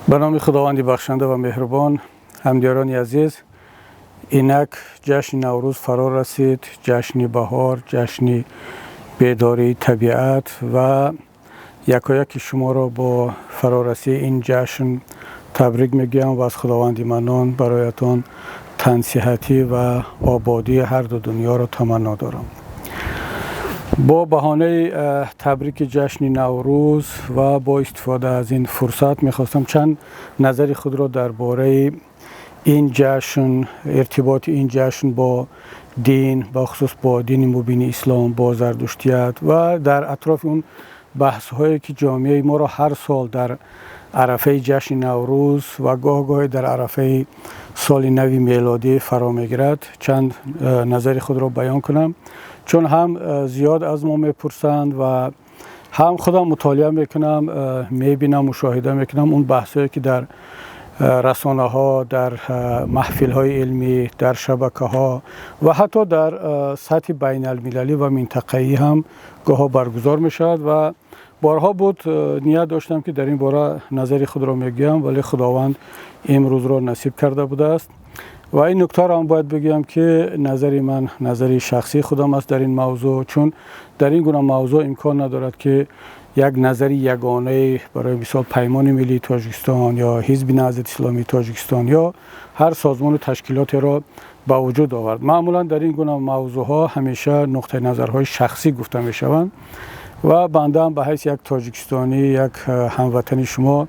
به نام خداوند بخشنده و مهربان، همدیاران عزیز، اینک جشن نوروز فرا رسید. جشن بهار، جشن بیداری طبیعت و یکایک شما را با فرارسی این جشن تبریک میگم و از خداوند منان برایتان تنصیحتی و آبادی هر دو دنیا را تمنا دارم. با بهانه تبریک جشن نوروز و با استفاده از این فرصت میخواستم چند نظر خود را درباره این جشن، ارتباط این جشن با دین، با خصوص با دین مبین اسلام، با زرتشتیت و در اطراف اون بحث هایی که جامعه ما را هر سال در عرفه جشن نوروز و گاه در عرفه سال نو میلادی فرا میگیرد چند نظر خود را بیان کنم، چون هم زیاد از ما میپرسند و هم خودم مطالعه میکنم، میبینم، مشاهده میکنم اون بحثایی که در رسانه ها، در محفل های علمی، در شبکه ها و حتی در سطح بین المللی و منطقه‌ای هم گاه برگزار می شود و بارها بود نیت داشتم که در این باره نظری خود را میگم، ولی خداوند امروز را نصیب کرده بوده است. و این نکته را هم باید بگم که نظری من نظری شخصی خودم است در این موضوع، چون در این گونه موضوع امکان ندارد که یک نظری یگانه برای مثال پیمان ملی تاجیکستان یا حزب نهضت اسلامی تاجیکستان یا هر سازمان و تشکیلاتی را با وجود آورد. معمولا در این گونه موضوع ها همیشه نقطه نظرهای شخصی گفته می شوند و بنده هم به حیث یک تاجیکستانی، یک هموطن شما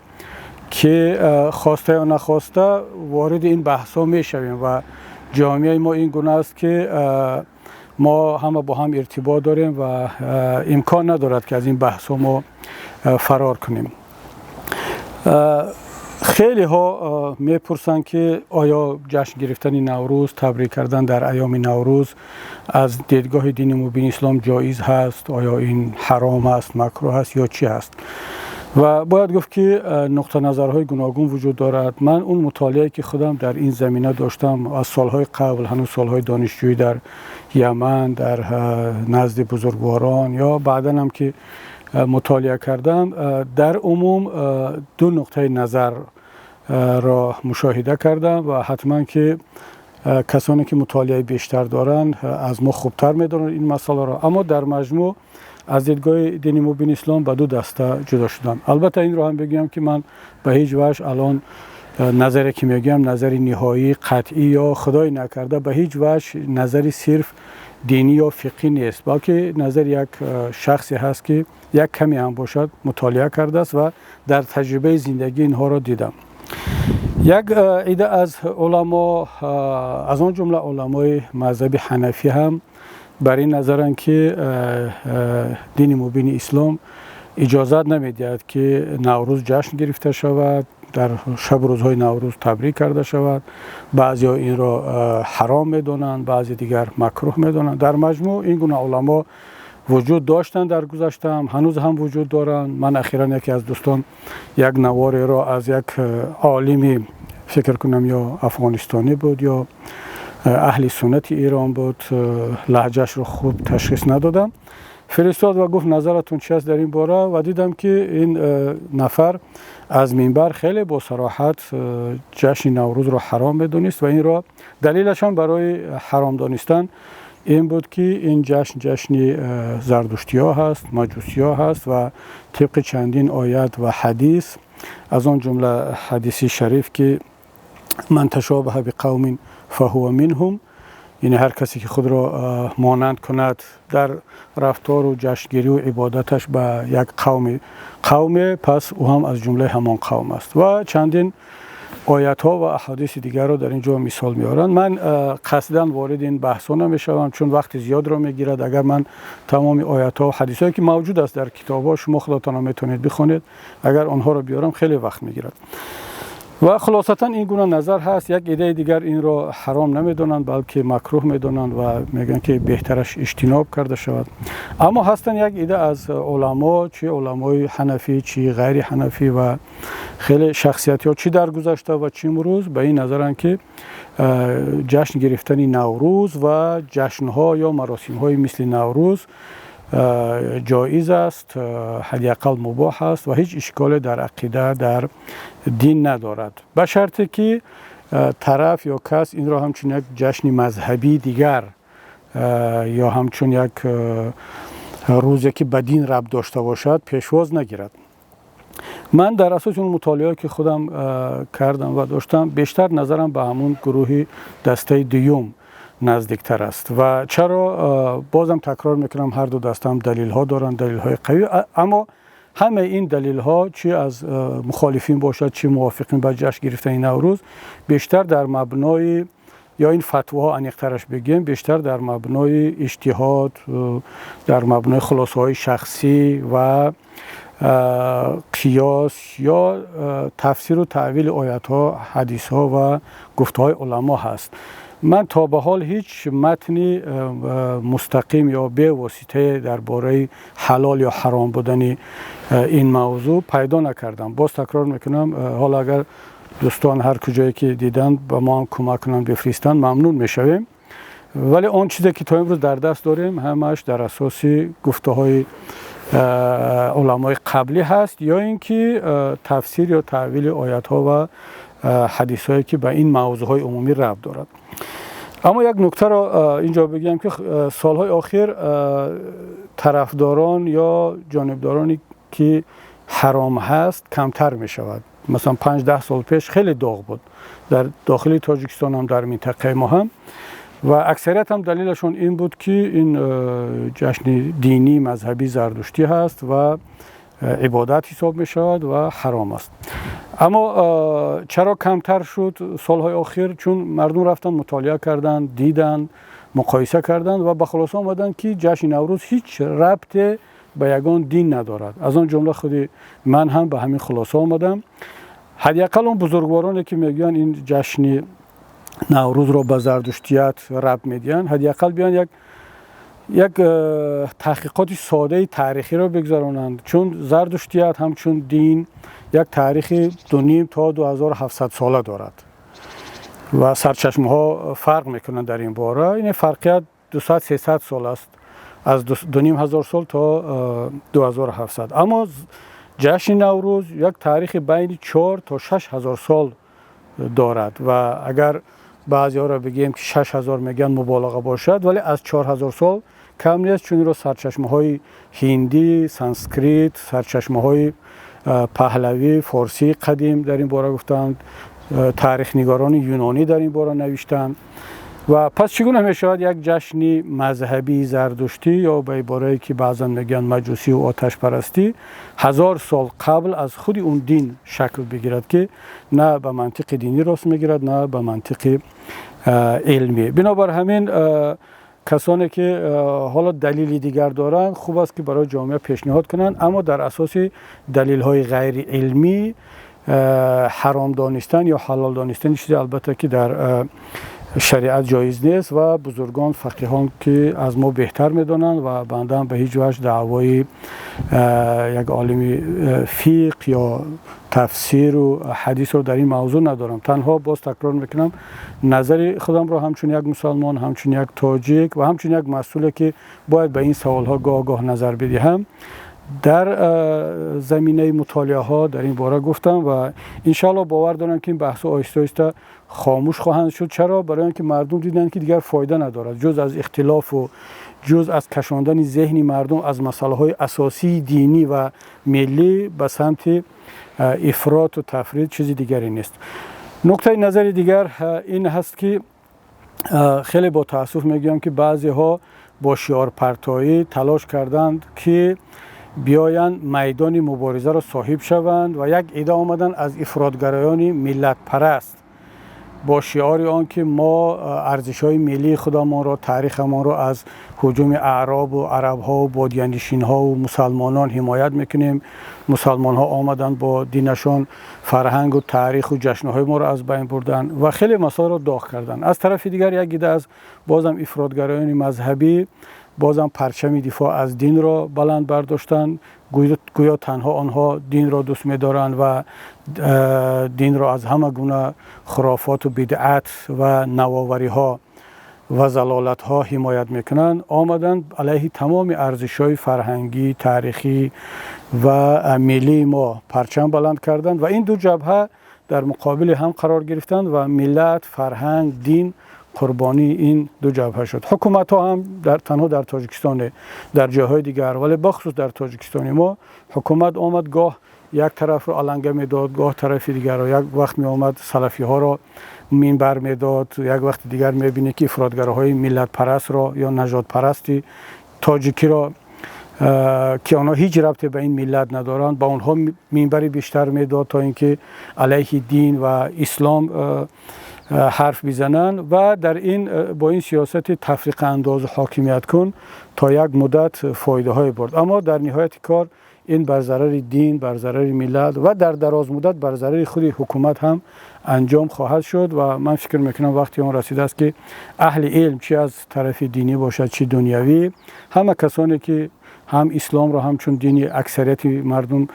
که خواسته یا نخواسته وارد این بحث ها می شویم و جامعه ما این گونه است که ما همه با هم ارتباط داریم و امکان ندارد که از این بحث ها ما فرار کنیم. خیلی ها میپرسند که آیا جشن گرفتن نوروز، تبریک کردن در ایام نوروز از دیدگاه دین مبین اسلام جایز هست؟ آیا این حرام است، مکروه است یا چی است؟ و باید گفت که نقطه نظرهای گوناگون وجود دارد. من اون مطالعه که خودم در این زمینه داشتم از سالهای قبل، هنوز سالهای دانشجویی در یمن، در نزد بزرگواران یا بعدا هم که مطالعه کردم، در عموم دو نقطه نظر را مشاهده کردم و حتما که کسانی که مطالعه بیشتر دارند از ما خوبتر میدونن این مسئله را، اما در مجموع از دیدگاه دین مبین اسلام به دو دسته جدا شدن. البته این را هم بگم که من به هیچ وجه الان نظری که میگم نظری نهایی قطعی یا خدای نکرده به هیچ وجه نظری صرف دینی یا فقهی نیست، بلکه نظر یک شخصی هست که یک کمی هم باشد مطالعه کرده است و در تجربه زندگی اینها را دیدم. یک عده از علما، از آن جمله علمای مذهب حنفی هم بر این نظرند که دین مبین اسلام اجازت نمیدهد که نوروز جشن گرفته شود، در شب روزهای نوروز تبریک کرده شود. بعضی ها این را حرام میدونند، بعضی دیگر مکروه میدونند. در مجموع این گونه علما وجود داشتند در گذشته، هم هنوز هم وجود دارند. من اخیراً یکی از دوستان یک نواری را از یک عالمی، فکر کنم یا افغانستانی بود یا اهل سنت ایران بود، لهجهش رو خوب تشخیص ندادم، فرستاد و گفت نظرتون چی است در این باره و دیدم که این نفر از منبر خیلی با صراحت جشن نوروز رو حرام میدونست و این را دلیلش هم برای حرام دانستن این بود که این جشن زرتشتی ها هست، مجوسی ها هست و طبق چندین آیت و حدیث، از آن جمله حدیثی شریف که من تشابه بقوم فهو منهم، یعنی هر کسی که خود را مانند کند در رفتار و جشنگیری و عبادتش به یک قوم، پس او هم از جمله همان قوم است و چندین آیت ها و احادیث دیگر را در اینجا مثال میارند. من قصداً وارد این بحث ها نمیشوم چون وقت زیاد را میگیرد. اگر من تمام آیات ها و حدیث هایی که موجود است در کتاب ها شما خودتان میتونید بخونید، اگر آنها را بیارم خیلی وقت میگیرد. و خلاصتا این گونه نظر هست. یک ایده دیگر این را حرام نمیدونند بلکه مکروه میدونند و میگن که بهترش اجتناب کرده شود. اما هستن یک ایده از علما، چی علمای حنفی چی غیر حنفی و خیلی شخصیتی ها چی در گذشته و چی امروز به این نظرند که جشن گرفتن نوروز و جشن ها یا مراسم های مثل نوروز جایز است، حداقل مباح است و هیچ اشکال در عقیده در دین ندارد، به شرطی که طرف یا کس این را همچون یک جشن مذهبی دیگر یا همچون یک روزی که به دین ربط داشته باشد پیشواز نگیرد. من در اساس اون مطالعه که خودم کردم و داشتم بیشتر نظرم به همون گروه دسته دوم نزدیکتر است و چرا بازم تکرار میکنم هر دو دسته هم دلیل ها دارن، دلیل های قوی، اما همه این دلیل ها چی از مخالفین باشد چی موافقین با جشن گرفتن نوروز بیشتر در مبنای یا این فتواها انیقترش بگیم بیشتر در مبنای اجتهاد، در مبنای خلاصه های شخصی و قیاس یا تفسیر و تعویل آیات ها، حدیث ها و گفته های علما هست. من تا به حال هیچ متنی مستقیم یا به واسطه درباره حلال یا حرام بودن این موضوع پیدا نکردم. باز تکرار میکنم، حالا اگر دوستان هر کجایی که دیدن به ما هم کمک کنن بفرستن ممنون میشویم. ولی آن چیزی که تا امروز در دست داریم همش در اساس گفته های علمای قبلی هست یا اینکه تفسیر یا تعویل آیات ها و حدیث هایی که به این موضوع های عمومی ربط دارد. اما یک نکته را اینجا بگم که سالهای اخیر طرفداران یا جانبدارانی که حرام هست کمتر می شود. مثلا 5-10 سال پیش خیلی داغ بود در داخل تاجیکستان هم در منطقه ما هم و اکثریت هم دلیلشون این بود که این جشن دینی مذهبی زردشتی هست و عبادت حساب می شود و حرام است. اما چرا کمتر شد سالهای اخیر؟ چون مردم رفتن مطالعه کردن، دیدن، مقایسه کردن و به خلاصه آمدن که جشن نوروز هیچ ربط به یگان دین ندارد. از آن جمله خود من هم به همین خلاصه آمدم. حداقل اون بزرگوارانی که میگن این جشن نوروز رو به زردشتیت ربط میدن، حداقل بیان یک تحقیقات ساده تاریخی رو بگذارونند، چون زردشتیت همچون دین یک تاریخ 2.5 تا 2700 ساله دارد و سرچشمه ها فرق میکنند در این باره. این فرقیت 200-300 سال است، از 2500 سال تا 2700. اما جشن نوروز یک تاریخ بین 4 تا 6000 سال دارد و اگر بعضی ها را بگیم که 6000 میگن مبالغه باشد، ولی از 4000 سال کم نیست، چون رو سرچشمه های هندی، سانسکریت، سرچشمه های پهلوی، فارسی قدیم در این باره گفتند، تاریخ نگاران یونانی در این باره نوشتند. و پس چگونه می شود یک جشن مذهبی زردشتی یا به عباره‌ای که بعضا میگن مجوسی و آتش پرستی 1000 سال قبل از خود اون دین شکل بگیرد که نه به منطق دینی راست میگیرد نه به منطق علمی. بنابر همین کسانی که حالا دلیلی دیگر دارند خوب است که برای جامعه پیشنهاد کنند، اما در اساس دلیل های غیر علمی حرام دانستن یا حلال دانستن چیزی البته که در شریعت جایز نیست و بزرگان فقیهان که از ما بهتر میدانند و بنده هم به هیچ وجه دعوای یک عالم فقه یا تفسیر و حدیث رو در این موضوع ندارم. تنها باز تکرار میکنم نظر خودم رو همچون یک مسلمان، همچون یک تاجیک و همچون یک مسئول که باید به این سوال ها گاه نظر بدهم در زمینه مطالعه ها در این باره گفتم و انشالله باور دارم که این بحث آهسته آهسته خاموش خواهند شد. چرا؟ برای اینکه مردم دیدن که دیگر فایده ندارد جز از اختلاف و جز از کشاندن ذهن مردم از مسائل های اساسی دینی و ملی به سمت افراط و تفرید چیزی دیگری نیست. نکته نظر دیگر این هست که خیلی با تاسف میگم که بعضی ها با شعار پرتایی تلاش کردند که بیایند میدان مبارزه را صاحب شوند و یک عده آمدن از افراطگرایان ملت پرست با شعار آن که ما ارزش‌های ملی خودمان را، تاریخمان را از هجوم اعراب و عرب‌ها و بادیانشین‌ها و مسلمانان حمایت میکنیم. مسلمان‌ها آمدن با دینشان فرهنگ و تاریخ و جشن‌های ما را از بین بردن و خیلی مسائل را داغ کردن. از طرف دیگر یک عده از بازم افراطگرایان مذهبی بازم پرچم دفاع از دین را بلند برداشتند، گویا تنها آنها دین را دوست می‌دارند و دین را از همه گونه خرافات و بدعت و نوآوری ها و ضلالت ها حمایت میکنن آمدن علیه تمام ارزش های فرهنگی تاریخی و ملی ما پرچم بلند کردند و این دو جبهه در مقابل هم قرار گرفتند و ملت فرهنگ دین قربانی این دو جبهه شد. حکومت ها هم تنها در تاجیکستان در جاهای دیگر ولی بخصوص در تاجیکستان ما حکومت آمد گاه یک طرف رو علنگه میداد گاه طرف دیگر رو یک وقت می آمد سلفی ها رو منبر میداد یک وقت دیگر میبینی که افراطگراهای ملت پرست را یا نژاد پرستی تاجیکی را که آنها هیچ ربطی به این ملت ندارند با اونها منبری بیشتر میداد تا اینکه علیه دین و اسلام حرف بزنن و در این با این سیاست تفریق انداز حاکمیت کن تا یک مدت فایده های برد اما در نهایت کار این بر ضرر دین بر ضرر ملت و در دراز مدت بر ضرر خود حکومت هم انجام خواهد شد و من فکر میکنم وقتی اون رسیده است که اهل علم چه از طرف دینی باشد چه دنیوی همه کسانی که هم اسلام را همچون دینی اکثریت مردم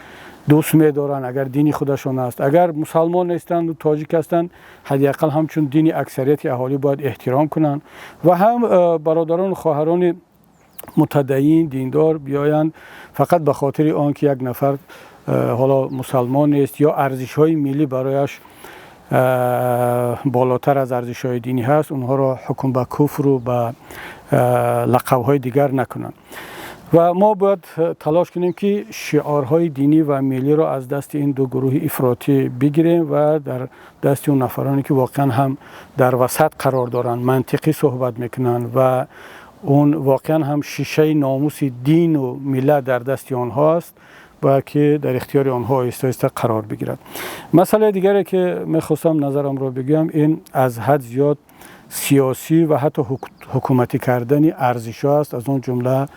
دوست می‌دارند اگر دینی خودشون است اگر مسلمان نیستند و تاجیک هستند حداقل همچون دینی اکثریت اهالی باید احترام کنند و هم برادران و خواهران متدین دیندار بیایند فقط به خاطر آنکه یک نفر حالا مسلمان نیست یا ارزش‌های ملی برایش بالاتر از ارزش‌های دینی هست اونها را حکم به کفر و به لقب‌های دیگر نکنند و ما باید تلاش کنیم که شعارهای دینی و ملی را از دست این دو گروه افراطی بگیریم و در دست اون نفرانی که واقعا هم در وسط قرار دارند منطقی صحبت میکنن و اون واقعا هم شیشه ناموس دین و ملت در دست آنها است باید که در اختیار آنها آهسته آهسته قرار بگیرد. مسئله دیگری که میخواستم نظرم را بگم این از حد زیاد سیاسی و حتی حکومتی کردن ارزش است از اون جمله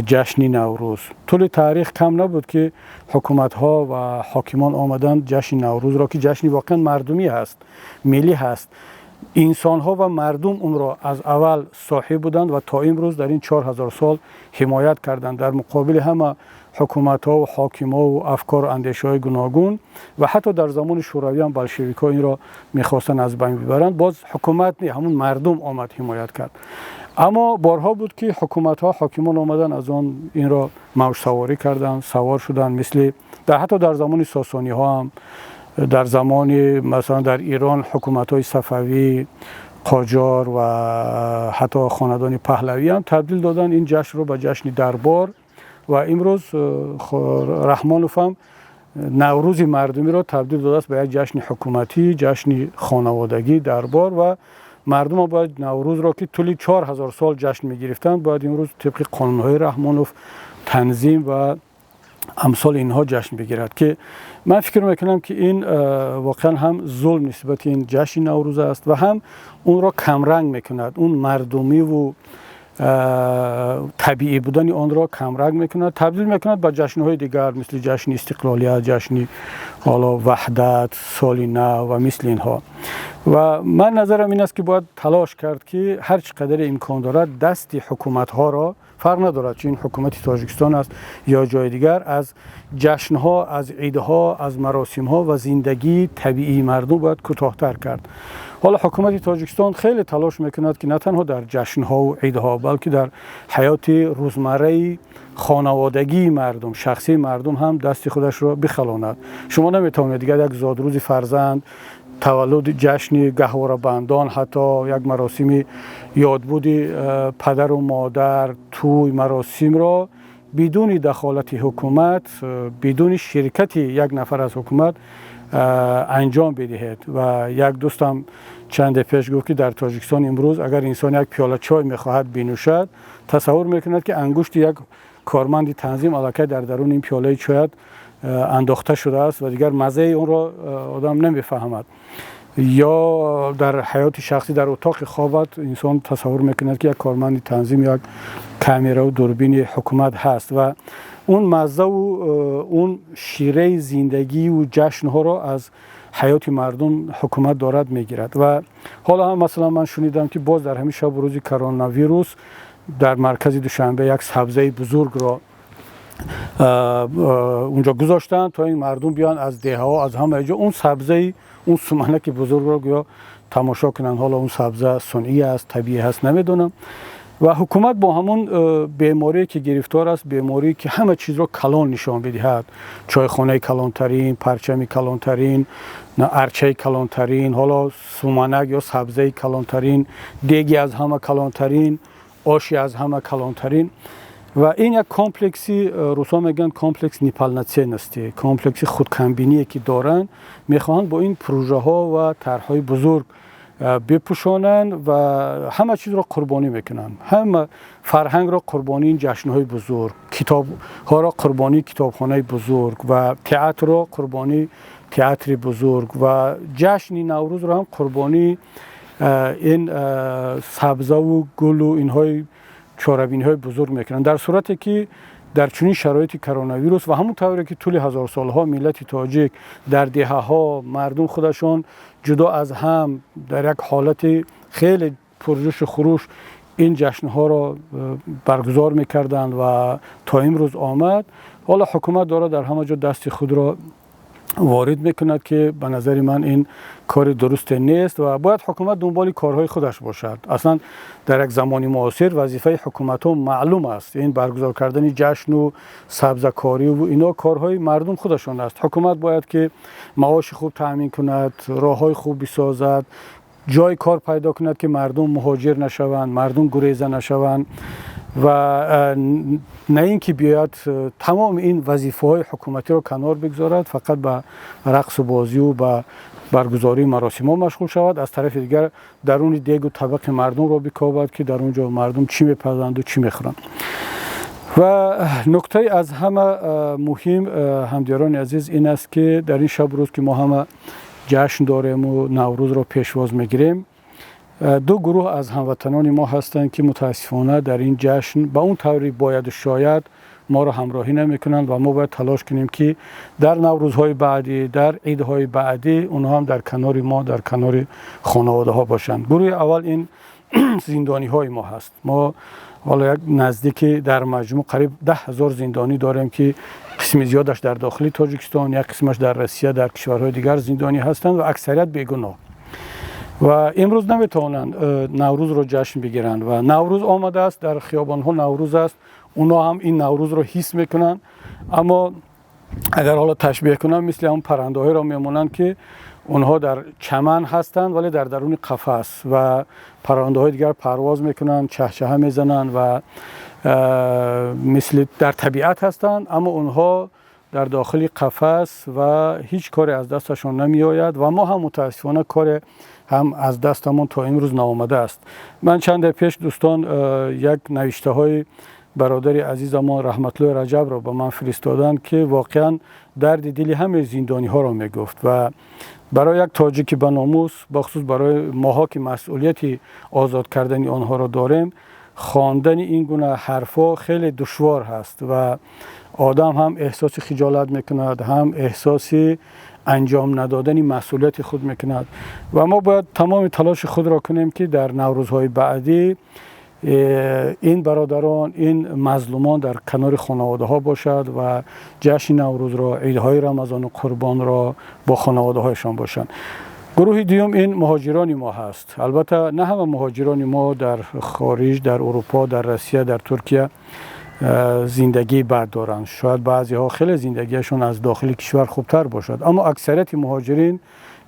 جشن نوروز. طول تاریخ کم نبود که حکومت ها و حاکمان آمدند جشن نوروز را که جشن واقعا مردمی هست ملی هست انسان ها و مردم اون را از اول صاحب بودند و تا امروز در این 4000 سال حمایت کردند در مقابل همه حکومت ها و حاکم ها و افکار و اندیشه های گوناگون و حتی در زمان شوروی هم بلشویک ها این را میخواستن از بین ببرند باز حکومت نه همون مردم آمد حمایت کرد اما بارها بود که حکومت ها حاکمان آمدن از آن این را موج سواری کردند سوار شدند مثل حتی در زمان ساسانی ها هم در زمان مثلا در ایران حکومت های صفوی قاجار و حتی خاندان پهلوی هم تبدیل دادن این جشن رو به جشن دربار و امروز رحمانوف هم نوروز مردمی را تبدیل داده است به یک جشن حکومتی جشن خانوادگی دربار و مردم ها باید نوروز را که طول 4000 سال جشن می گرفتند باید امروز طبق قانون‌های رحمانوف تنظیم و امثال اینها جشن بگیرد که من فکر میکنم که این واقعا هم ظلم نسبت این جشن نوروز است و هم اون را کمرنگ میکند اون مردمی و طبیعی بودن آن را کمرنگ میکند تبدیل میکند به جشن‌های دیگر مثل جشن استقلالیت جشن حالا وحدت سال نو و مثل اینها و من نظرم این است که باید تلاش کرد که هر چقدر امکان دارد دست حکومت ها را فرق ندارد چه این حکومت تاجیکستان است یا جای دیگر از جشن ها از عید ها از مراسم ها و زندگی طبیعی مردم باید کوتاه‌تر کرد. حالا حکومت تاجیکستان خیلی تلاش میکند که نه تنها در جشن ها و عید ها بلکه در حیات روزمره خانوادگی مردم شخصی مردم هم دست خودش را بخلاند. شما نمیتوانید دیگر یک زادروز فرزند تولد جشن گهواره بندان حتی یک مراسم یادبود پدر و مادر توی مراسم را بدون دخالت حکومت بدون شرکت یک نفر از حکومت انجام بدهید و یک دوستم چند پیش گفت که در تاجیکستان امروز اگر انسان یک پیاله چای میخواهد بنوشد تصور میکند که انگشت یک کارمند تنظیم الکی در درون این پیاله چای انداخته شده است و دیگر مزه اون را آدم نمیفهمد یا در حیات شخصی در اتاق خوابت انسان تصور میکند که یک کارمند تنظیم یک کامرا و دوربین حکومت هست و اون مزه و اون شیره زندگی و جشن ها را از حیات مردم حکومت دارد میگیرد و حالا هم مثلا من شنیدم که باز در همین شب روز کرونا ویروس در مرکز دوشنبه یک سبزه بزرگ را اونجا گذاشتن تا این مردم بیان از دهه ها از همه جا اون سبزه اون سمنک بزرگ را تماشا کنند حالا اون سبزه صنعی است طبیعی است نمیدونم. و حکومت با همون بیماری که گرفتار است، بیماری که همه چیز رو کلان نشان بدهد، چایخانه کلانترین، پرچم کلانترین، ارچه کلانترین، حالا سومنک یا سبزه کلانترین، دیگی از همه کلانترین، آشی از همه کلانترین. و این یک کامپلکسی، روسا میگن کامپلکس نیپالناتسین است، کامپلکسی خودکمبینی که دارن، میخواهند با این پروژه ها و طرحهای بزرگ بپوشانند و همه چیز را قربانی میکنند. همه فرهنگ را قربانی این جشنهای بزرگ، کتاب ها را قربانی کتابخانه بزرگ و تئاتر را قربانی تئاتر بزرگ و جشن نوروز را هم قربانی این سبزه و گل و اینهای چاربینی های بزرگ میکنند. در صورتی که در چنین شرایط کرونا ویروس و همون طوری که طول هزار سالها ملت تاجیک در دهه ها مردم خودشون جدا از هم در یک حالت خیلی پرجوش و خروش این جشن ها را برگزار میکردند و تا امروز آمد. حالا حکومت داره در همه جا دست خود را وارد میکند که به نظر من این کار درست نیست و باید حکومت دنبال کارهای خودش باشد. اصلا در یک زمانی معاصر وظیفه حکومت ها معلوم است، این برگزار کردن جشن و سبزکاری و اینا کارهای مردم خودشان است. حکومت باید که معاش خوب تامین کند، راههای خوب بسازد، جای کار پیدا کند که مردم مهاجر نشوند، مردم گریزه نشوند و نه اینکه بیاید تمام این وظیفه های حکومتی رو کنار بگذارد، فقط به رقص و بازی و به برگزاری مراسم ها مشغول شود، از طرف دیگر درون دیگ و طبق مردم رو بکاود که در اونجا مردم چی میپزند و چی میخورند. و نکته از همه مهم همدیران عزیز این است که در این شب روز که ما همه جشن داریم و نوروز رو پیشواز میگیریم، دو گروه از هموطنان ما هستند که متاسفانه در این جشن به اون طوری باید شاید ما را همراهی نمیکنند و ما باید تلاش کنیم که در نوروزهای بعدی، در عیدهای بعدی اونها هم در کنار ما، در کنار خانواده ها باشند. گروه اول این زندانی های ما هست. ما حالا یک نزدیک در مجموع قریب 10,000 زندانی داریم که قسم زیادش در داخل تاجیکستان، یک قسمش در روسیه، در کشورهای دیگر زندانی هستند و اکثریت بیگناه و امروز نمیتوانند نوروز رو جشن بگیرند و نوروز آمده است، در خیابان ها نوروز است، اونا هم این نوروز رو حس میکنند. اما اگر حالا تشبیه کنم مثل اون پرنده های را میمونند که اونها در چمن هستند ولی در درون قفس و پرنده های دیگر پرواز میکنند، چهچه میزنند و مثل در طبیعت هستند، اما اونها در داخل قفس و هیچ کاری از دستشون نمی آید و ما هم متاسفانه کار هم از دستمون تا امروز نآمده است. من چند در پیش دوستان یک نوشته های برادر عزیزمان رحمت الله رجب را به من فرستادند که واقعا درد دل همه زندانی ها را می گفت و برای یک تاجیک به ناموس، بخصوص برای ماها که مسئولیت آزاد کردن آنها را داریم، خواندن این گونه حرفا خیلی دشوار هست و آدم هم احساس خجالت میکند، هم احساس انجام ندادن مسئولیت خود میکند و ما باید تمام تلاش خود را کنیم که در نوروزهای بعدی این برادران، این مظلومان در کنار خانواده ها باشد و جشن نوروز را، عیدهای رمضان و قربان را با خانواده هایشان باشند. گروه دیوم این مهاجران ما هست. البته نه همه مهاجران ما در خارج، در اروپا، در روسیه، در ترکیه زندگی بد دارند. شاید بعضی ها خیلی زندگیشون از داخل کشور خوبتر باشد، اما اکثریت مهاجرین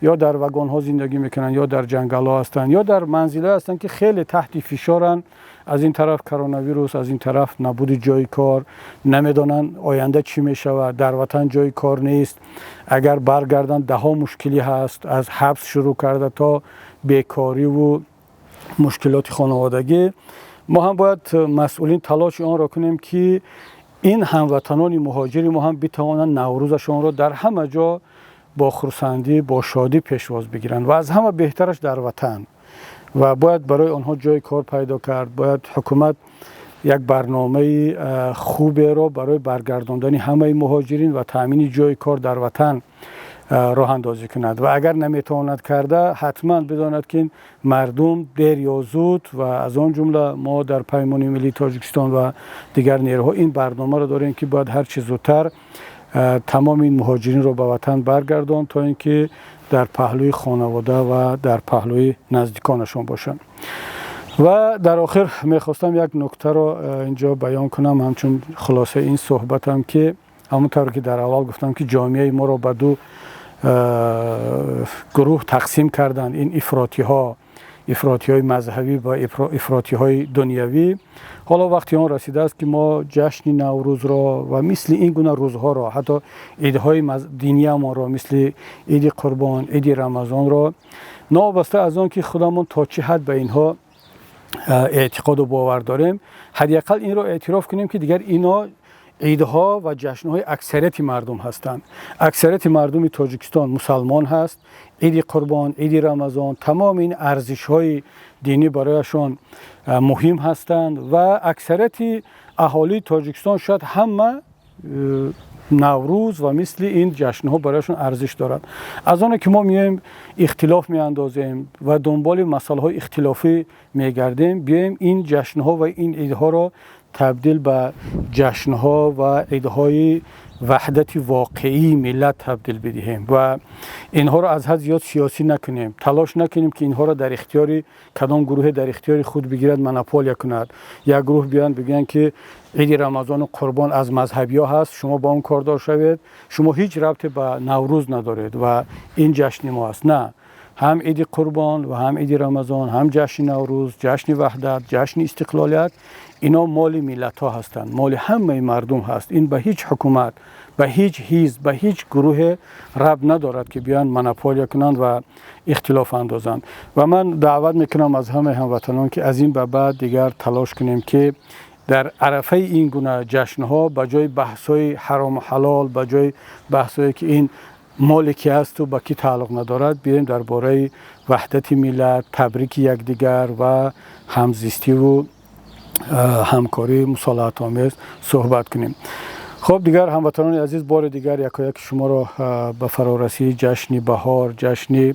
یا در وگان ها زندگی میکنن، یا در جنگل ها هستند، یا در منزله هستند که خیلی تحت فشارن. از این طرف کرونا ویروس، از این طرف نبود جای کار، نمیدونن آینده چی میشود، در وطن جای کار نیست، اگر برگردن ده ها مشکلی هست، از حبس شروع کرده تا بیکاری و مشکلات خانوادگی. ما هم باید مسئولین تلاش آن را کنیم که این هموطنان مهاجر ما هم بتوانند نوروزشان را در همه جا با خرسندی، با شادی پیشواز بگیرند و از همه بهترش در وطن. و باید برای آنها جای کار پیدا کرد. باید حکومت یک برنامه خوبی را برای برگرداندن همه مهاجرین و تامین جای کار در وطن راه اندازی کند و اگر نمیتواند کرده حتما بداند که این مردم دیر یا زود و از آن جمله ما در پیمان ملی تاجیکستان و دیگر نیروها این برنامه را داریم که باید هر چه زودتر تمام این مهاجرین رو به وطن برگردان تا اینکه در پهلوی خانواده و در پهلوی نزدیکانشون باشن. و در آخر میخواستم یک نکته رو اینجا بیان کنم، همچون خلاصه این صحبتم، که همونطور که در اول گفتم که جامعه ما رو به دو گروه تقسیم کردن، این افراطی های مذهبی و افراطی های دنیوی. حالا وقتی آن رسیده است که ما جشن نوروز را و مثل این گونه روزها را، حتی عیدهای دینی ما را مثل عید قربان، عید رمضان را، نابسته از آن که خودمون تا چه حد به اینها اعتقاد و باور داریم، حداقل این را اعتراف کنیم که دیگر اینا عیدها و جشنهای اکثریت مردم هستند. اکثریت مردم تاجیکستان مسلمان هست. عید قربان، عید رمضان، تمام این ارزش‌های دینی برایشان مهم هستند و اکثریت اهالی تاجیکستان شاید همه نوروز و مثل این جشنها برایشان ارزش دارد. از آنه که ما میایم اختلاف میاندازیم و دنبال مسائل های اختلافی میگردیم، بیایم این جشنها و این عیدها را تبدیل به جشنها و عیدهای وحدت واقعی ملت تبدیل بدهیم و اینها را از حد زیاد سیاسی نکنیم. تلاش نکنیم که اینها را در اختیار کدام گروه در اختیار خود بگیرد، مناپول کند. یک گروه بیان بگن که عید رمضان و قربان از مذهبی ها هست، شما با اون کاردار شوید، شما هیچ ربطی به نوروز ندارید و این جشن ما است. نه، هم عید قربان و هم عید رمضان، هم جشن نوروز، جشن وحدت، جشن استقلالیت، اینا مال ملت ها هستند، مال همه مردم هست. این به هیچ حکومت، به هیچ حزب، به هیچ گروه ربط ندارد که بیان مناپول کنند و اختلاف اندازند. و من دعوت میکنم از همه هموطنان که از این به بعد دیگر تلاش کنیم که در عرفه این گونه جشنها به جای بحث‌های حرام و حلال، به جای بحث‌هایی که این مال کی است و به کی تعلق ندارد، بیایم درباره وحدت ملت، تبریک یکدیگر و همزیستی و همکاری مصالحت آمیز صحبت کنیم. خب دیگر هموطنان عزیز، بار دیگر یکایک شما را به فرارسی جشن بهار، جشن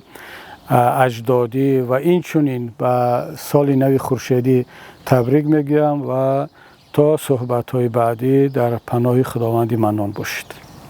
اجدادی و این چنین به سال نو خورشیدی تبریک میگویم و تا صحبت های بعدی در پناه خداوند منان باشید.